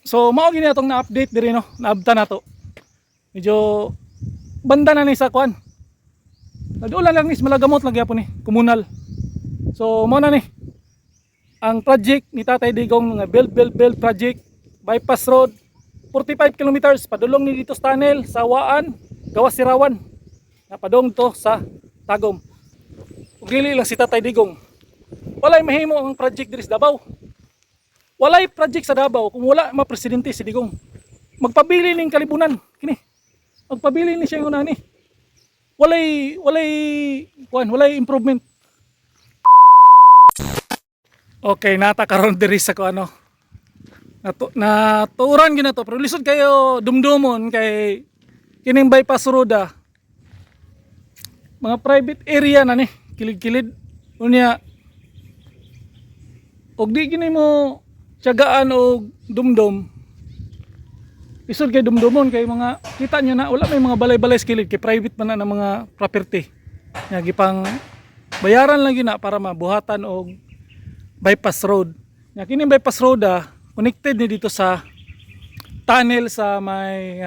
So mao gini atong na-update diri no, naabta na to. Medyo banda na ni sa kwan. Nadulan lang nis malagamot lang gyapon ni komunal. So mao na ni ang project ni Tatay Digong nga build project bypass road 45 kilometers padulong ni dito sa tunnel sa Waan, Gawas Sirawan. Napadong to sa Tagum. Ug dili lang si Tatay Digong. Walay mahimo ang project diri sa Davao. Walay project sa Davao kung wala ma-presidente si Digong. Magpabili ning kalibunan kini. Magpabili ni siya una ni. Walay improvement. Okay, nata karon diri sa ko ano. Naturan gina to, pero lisod kayo dumdumon kay kining bypass road mga private area na ni, kilid-kilid. Unya og di gini mo tiyagaan og dumdum. Lisod kay dumdumon kay mga kita nyo na wala may mga balay-balay sa kilid kay private man na ng mga property. Nya gipang bayaran lang gina para mabuhatan og bypass road. Nya kini bypass road connected ni dito sa tunnel sa may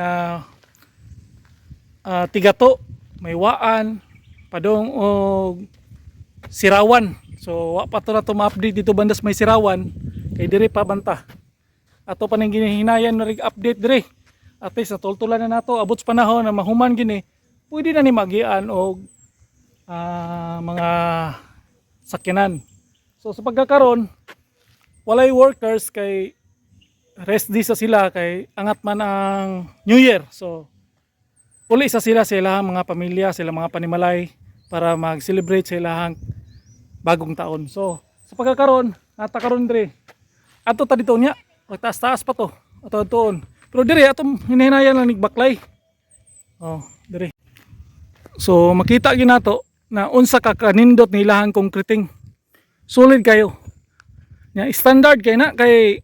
Tigato, may Waan, padong og Sirawan. So wa pa to na to ma-update dito bandas may Sirawan kay diri pa banta. Ato pa ning ginihinayan na rig-update diri. At least natultulan na nato abot sa panahon na mahuman gini. Pwede na ni magian og mga sakyanan. So sa pagkakaroon, walay workers kay rest di sa sila kay angat man ang New Year. So uli sa sila mga pamilya, sila mga panimalay para mag-celebrate sa ilang bagong taon. So sa pagkakaroon, natakaroon diri. Ato ta dito nya, taas-taas pa to. Ato doon. Pero diri atong hinahinayan lang nigbaklay. Oh, diri. So makita gyud nato na unsa ka kanindot ni ilahang concreting. Solid kayo. Nya standard kay na kay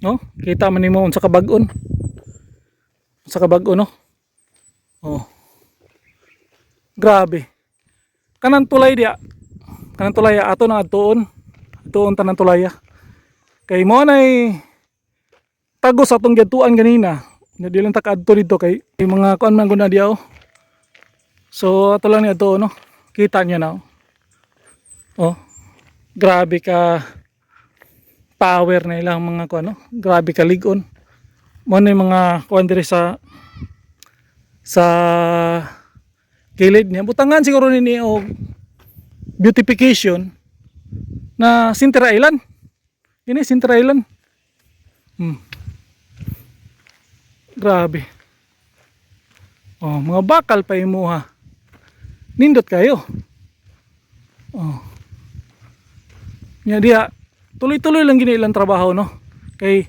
no, kita man nimo unsa ka bag-on. Unsa ka bag-on no. Oh. Grabe. Kanang tulay dia. Kanang tulay ato na adtuon. Adtuon tanan tulay. Kay mo nay tagos atong gituan ganina. Nya di lang ta kadto dito kay mga kuan man gud na diaw. So ato lang ni adto no. Kita niyo na. Oh. Grabe ka power na ilang mga kuan no. Grabe ka ligon. Mo na mga kuan diri sa gilid niya. Butangan siguro nini og beautification na Sinter Island. Ini Sinter Island. Grabe. Oh, mga bakal pa imuha. Nindot kayo. Oh. Nya dia tuloy-tuloy lang gini ilang trabaho no. Kay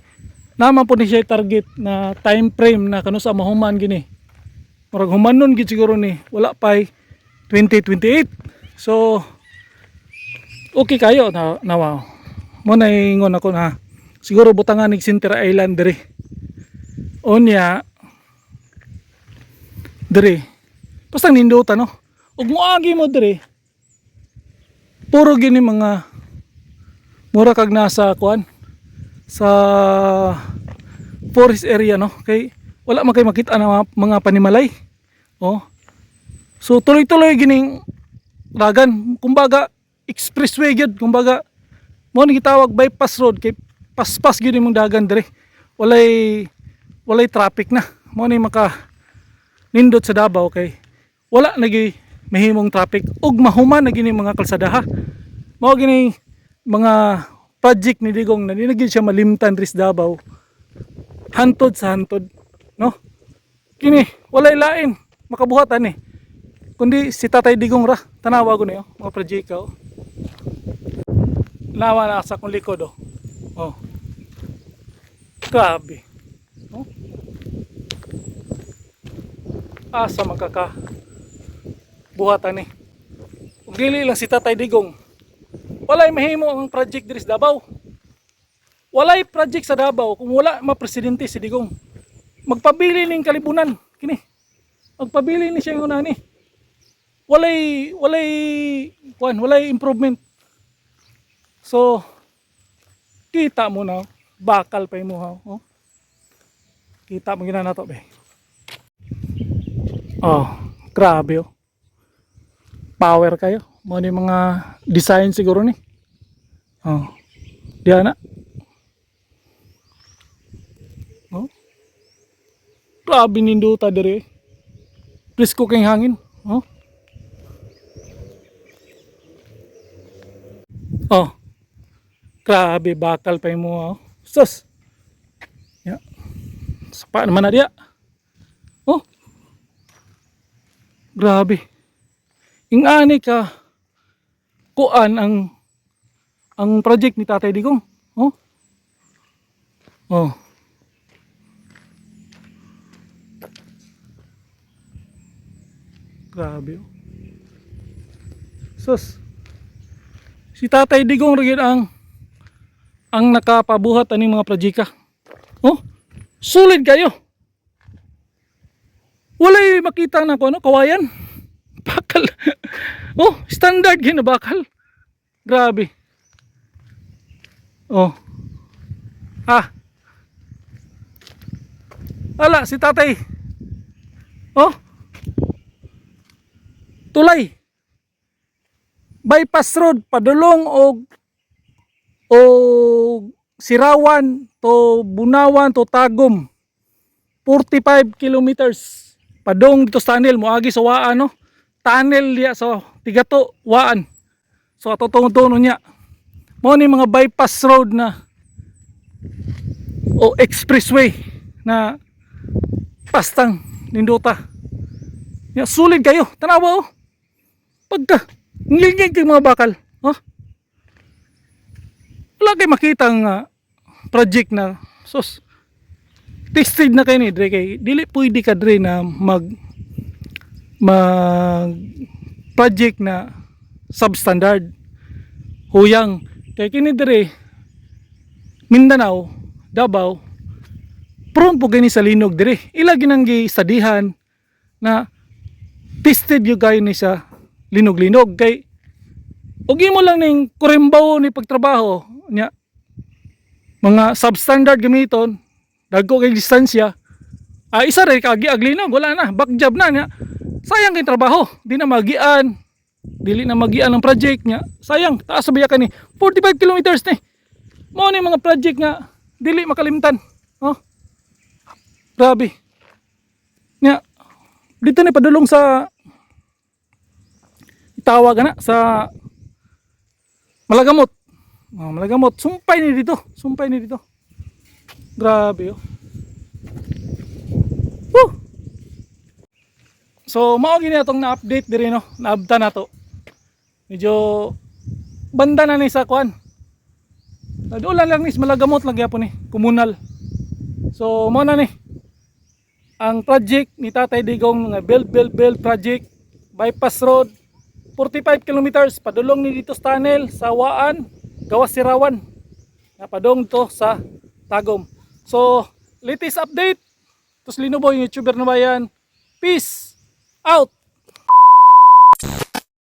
naman po ni siya target na time frame na kano sa mahuman gini. Murag humanon gid siguro ni wala pa 2028. So okay kayo na wow. Mo na ingon ako na siguro butangan ni Sinter Island diri. Onya diri. Basta nindota no. Ug moagi mo diri. Puro gini mga mura kag nasa kuan sa forest area no kay wala man kay makita na mga panimalay. Oh. So tuloy-tuloy gining dagan kumbaga expressway gyud kumbaga mo ni gitawag bypass road kay paspas gyud imong dagan dire. Walay traffic na. Mo ni maka nindot sa Davao kay wala nagi mahimong traffic ug mahuman na gini mga kalsadaha. Mao gini mga project ni Digong na dinagid siya malimtan ris Davao hantod sa hantod no kini walay lain makabuhatan ni kundi si Tatay Digong ra tanawa ko niyo mga project ko nawa na sa kong likod oh grabe no asa makaka buhatan ni ug dili lang si Tatay Digong. Walay mahimo ang project diri sa Davao. Walay project sa Davao kung wala ma-presidente si Digong. Magpabili ning kalibunan kini. Magpabili ni siya una ni. Walay improvement. So kita mo na bakal pa imuha, oh. Kita mo gina nato be. Oh, grabe oh. Power kayo. Mo ni mga design siguro ni. Oh. Diyan na. Oh. Grabe ninduta dire. Presko kay hangin. Oh. Oh. Grabe bakal pa mo oh. Sus. Ya. Sapa naman na dia. Oh. Grabe. Ingani ka kuan ang project ni Tatay Digong. Oh. Oh. Grabe. Oh. Sus. Si Tatay Digong rin ang nakapabuhat aning mga projika. Oh. Sulit kayo. Walay makita na ko ano kawayan. Bakal. Oh, standard gina bakal. Grabe. Oh. Ah. Ala si Tatay. Oh. Tulay. Bypass road padulong og Sirawan to Bunawan to Tagum. 45 kilometers. Padong dito sa tunnel moagi sa Waan no. Tunnel diya sa Tigato Waan. So ato tungon niya. Mo ni mga bypass road na o expressway na pastang ninduta. Ya sulit kayo. Tanawa oh. Pagka ngilingig kay mga bakal. Oh. Wala kayo makitang project na sus tested na kayo ni Dre kay dili pwede ka Dre na mag project na substandard huyang kay kini Dre Mindanao Davao prone po gani sa linog Dre ilagi nang gisadihan na tested yung kayo ni sa linog-linog kay ugi mo lang ning kurimbaw ni pagtrabaho nya mga substandard gamiton dagko kay distansya isa rin kagi aglinog wala na back job na nya sayang kay trabaho di na magian dili na magian ang project nya sayang taas sa ka ni 45 kilometers ni mo ni mga project nga dili makalimtan oh grabe nya dito ni padulong sa tawag na sa Malagamot. Oh, Malagamot. Sumpay ni dito. Grabe oh. Woo! So mao gini atong na-update diri no. Naabta na to. Medyo banda na ni sa kwan. Nadulan lang ni Malagamot lang gyapon ni komunal. So mao na ni ang project ni Tatay Digong nga build project bypass road 45 kilometers padulong ni dito sa tunnel sa Waan, gawas Sirawan. Na padong to sa Tagum. So, latest update. Tos Linuboy, YouTuber na bayan. Peace out.